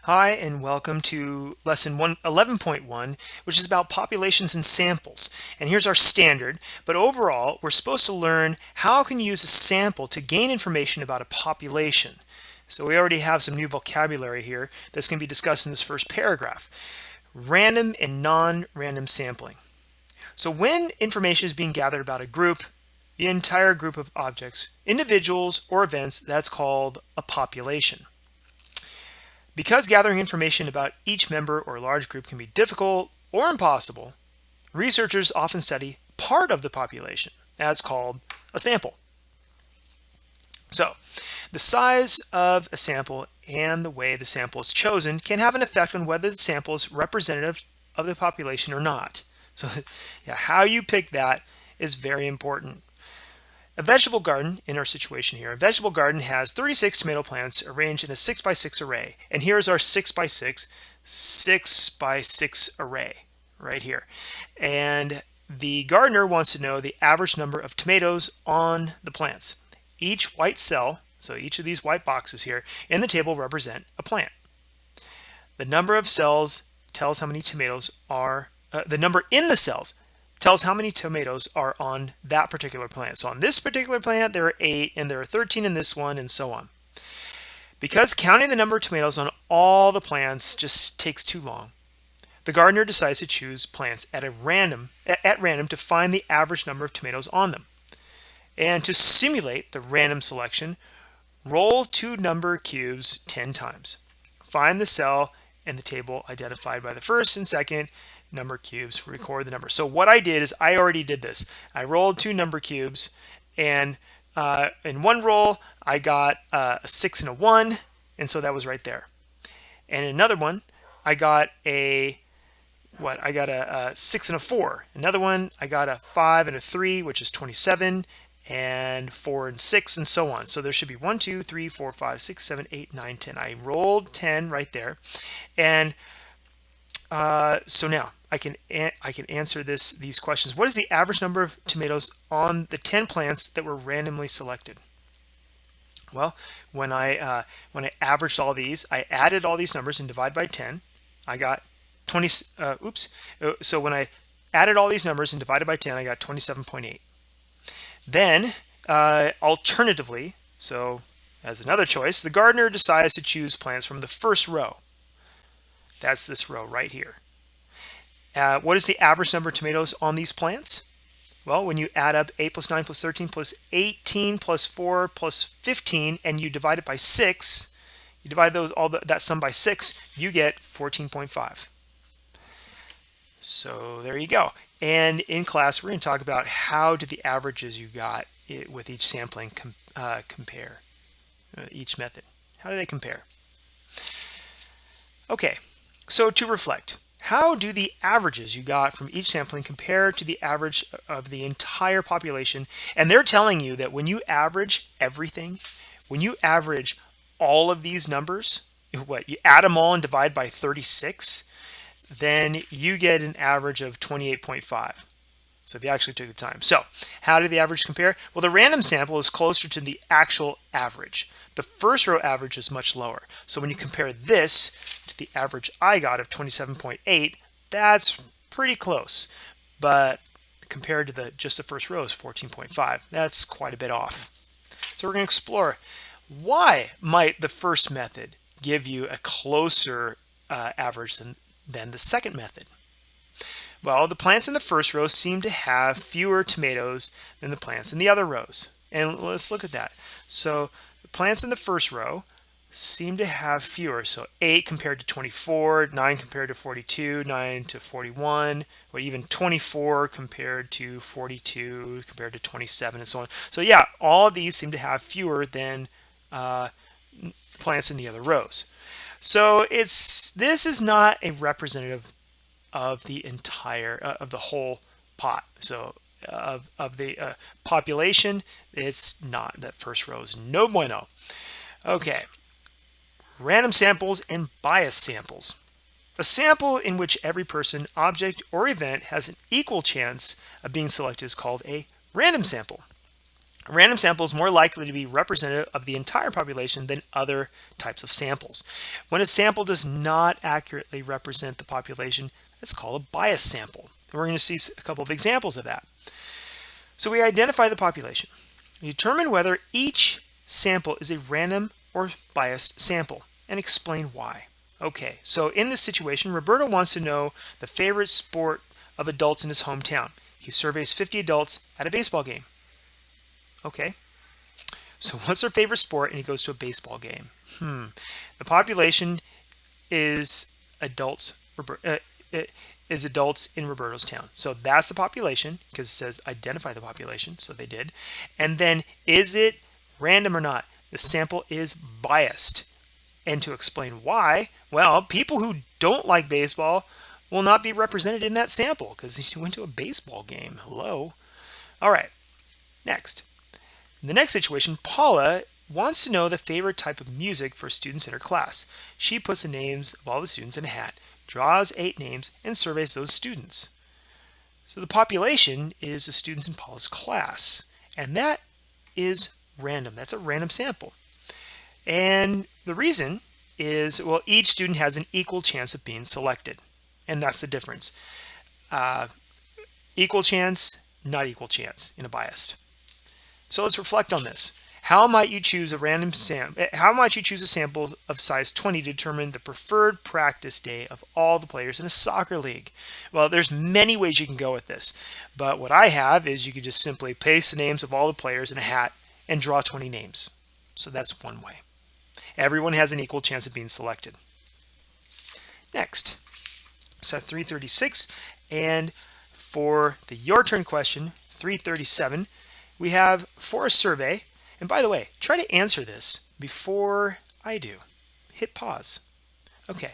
Hi, and welcome to lesson 11.1, which is about populations and samples. And here's our standard, but overall, we're supposed to learn how can you use a sample to gain information about a population. So we already have some new vocabulary here that's going to be discussed in this first paragraph. Random and non-random sampling. So when information is being gathered about a group, the entire group of objects, individuals, or events, that's called a population. Because gathering information about each member or large group can be difficult or impossible, researchers often study part of the population. That's called a sample. So, the size of a sample and the way the sample is chosen can have an effect on whether the sample is representative of the population or not. So, yeah, how you pick that is very important. A vegetable garden, in our situation here, a vegetable garden has 36 tomato plants arranged in a 6 by 6 array. And here's our 6 by 6 array right here. And the gardener wants to know the average number of tomatoes on the plants. Each white cell, so each of these white boxes here in the table represent a plant. The number of cells tells how many tomatoes are, the number in the cells tells how many tomatoes are on that particular plant. So on this particular plant, there are 8, and there are 13 in this one, and so on. Because counting the number of tomatoes on all the plants just takes too long, the gardener decides to choose plants at random to find the average number of tomatoes on them. And to simulate the random selection, roll 2 number cubes 10 times. Find the cell in the table identified by the first and second number cubes, record the number. So what I did is I already did this. I rolled 2 number cubes, and in one roll I got a 6 and a 1, and so that was right there. And in another one I got a 6 and a 4. Another one I got a 5 and a 3, which is 27, and 4 and 6, and so on. So there should be 1, 2, 3, 4, 5, 6, 7, 8, 9, 10. I rolled 10 right there, and so now I can answer these questions. What is the average number of tomatoes on the 10 plants that were randomly selected? Well, when I averaged all these, I added all these numbers and divided by 10. I got 20. So when I added all these numbers and divided by 10, I got 27.8. Then, alternatively, so as another choice, the gardener decides to choose plants from the first row. That's this row right here. What is the average number of tomatoes on these plants? Well, when you add up 8 plus 9 plus 13 plus 18 plus 4 plus 15, and you divide it by 6, you divide that sum by 6, you get 14.5. So there you go. And in class, we're going to talk about how do the averages you got with each sampling compare, each method. How do they compare? Okay, so to reflect, how do the averages you got from each sampling compare to the average of the entire population? And they're telling you that when you average everything, when you average all of these numbers, you add them all and divide by 36, then you get an average of 28.5. So if you actually took the time. So how do the averages compare? Well, the random sample is closer to the actual average. The first row average is much lower. So when you compare this to the average I got of 27.8, that's pretty close. But compared to just the first row is 14.5. That's quite a bit off. So we're going to explore why might the first method give you a closer average than the second method. Well, the plants in the first row seem to have fewer tomatoes than the plants in the other rows. And let's look at that. So the plants in the first row seem to have fewer. So 8 compared to 24, 9 compared to 42, 9 to 41, or even 24 compared to 42, compared to 27, and so on. So yeah, all of these seem to have fewer than plants in the other rows. So this is not a representative of the entire of the whole pot. So of the population, it's not. That first row is no bueno. Okay, random samples and bias samples. A sample in which every person, object, or event has an equal chance of being selected is called a random sample. A random sample is more likely to be representative of the entire population than other types of samples. When a sample does not accurately represent the population, that's called a bias sample. And we're going to see a couple of examples of that. So we identify the population. We determine whether each sample is a random or biased sample and explain why. Okay, so in this situation, Roberto wants to know the favorite sport of adults in his hometown. He surveys 50 adults at a baseball game. Okay, so what's their favorite sport? And he goes to a baseball game. The population is adults in Roberto's town. So that's the population, because it says identify the population, so they did. And then, is it random or not? The sample is biased. And to explain why, well, people who don't like baseball will not be represented in that sample because he went to a baseball game. Hello. All right, next. In the next situation, Paula wants to know the favorite type of music for students in her class. She puts the names of all the students in a hat, draws 8 names, and surveys those students. So the population is the students in Paula's class, and that is random. That's a random sample. And the reason is, well, each student has an equal chance of being selected, and that's the difference. Equal chance, not equal chance in a biased. So let's reflect on this. How might you choose a sample of size 20 to determine the preferred practice day of all the players in a soccer league? Well, there's many ways you can go with this, but what I have is you could just simply paste the names of all the players in a hat and draw 20 names. So that's one way. Everyone has an equal chance of being selected. Next, set 336, and for the your turn question, 337, we have for a survey, and by the way, try to answer this before I do. Hit pause. Okay.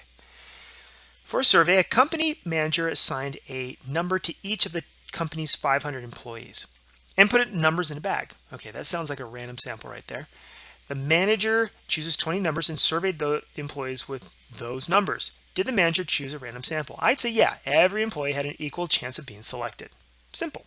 For a survey, a company manager assigned a number to each of the company's 500 employees and put numbers in a bag. Okay, that sounds like a random sample right there. The manager chooses 20 numbers and surveyed the employees with those numbers. Did the manager choose a random sample? I'd say yeah, every employee had an equal chance of being selected. Simple.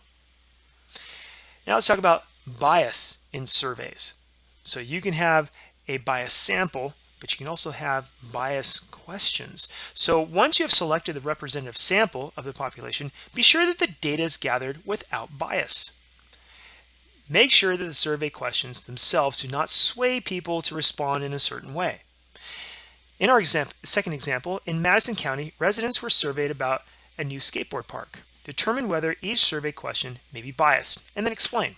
Now let's talk about bias in surveys. So you can have a bias sample, but you can also have bias questions. So once you have selected the representative sample of the population, be sure that the data is gathered without bias. Make sure that the survey questions themselves do not sway people to respond in a certain way. In our second example, in Madison County, residents were surveyed about a new skateboard park. Determine whether each survey question may be biased, and then explain.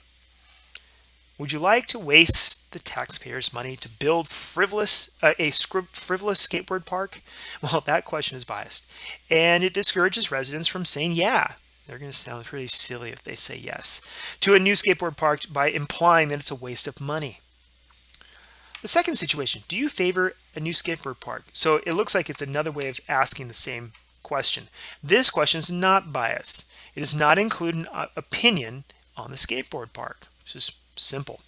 Would you like to waste the taxpayers' money to build a frivolous skateboard park? Well, that question is biased, and it discourages residents from saying yeah. They're going to sound pretty silly if they say yes to a new skateboard park by implying that it's a waste of money. The second situation, do you favor a new skateboard park? So it looks like it's another way of asking the same question. This question is not biased. It does not include an opinion on the skateboard park. It's just simple.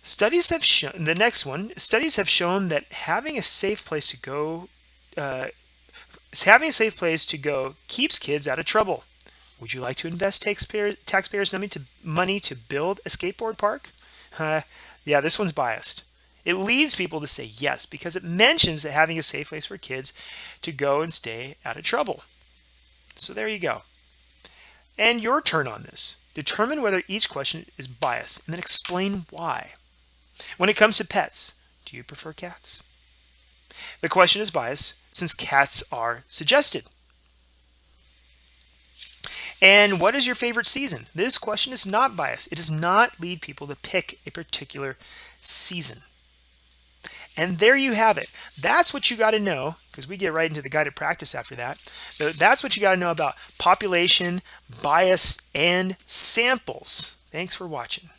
Studies have shown, the next one, studies have shown that having a safe place to go keeps kids out of trouble. Would you like to invest taxpayers' money to build a skateboard park? Yeah, this one's biased. It leads people to say yes because it mentions that having a safe place for kids to go and stay out of trouble. So there you go. And your turn on this. Determine whether each question is biased and then explain why. When it comes to pets, do you prefer cats? The question is biased since cats are suggested. And what is your favorite season? This question is not biased. It does not lead people to pick a particular season. And there you have it. That's what you got to know, because we get right into the guided practice after that. That's what you got to know about population, bias, and samples. Thanks for watching.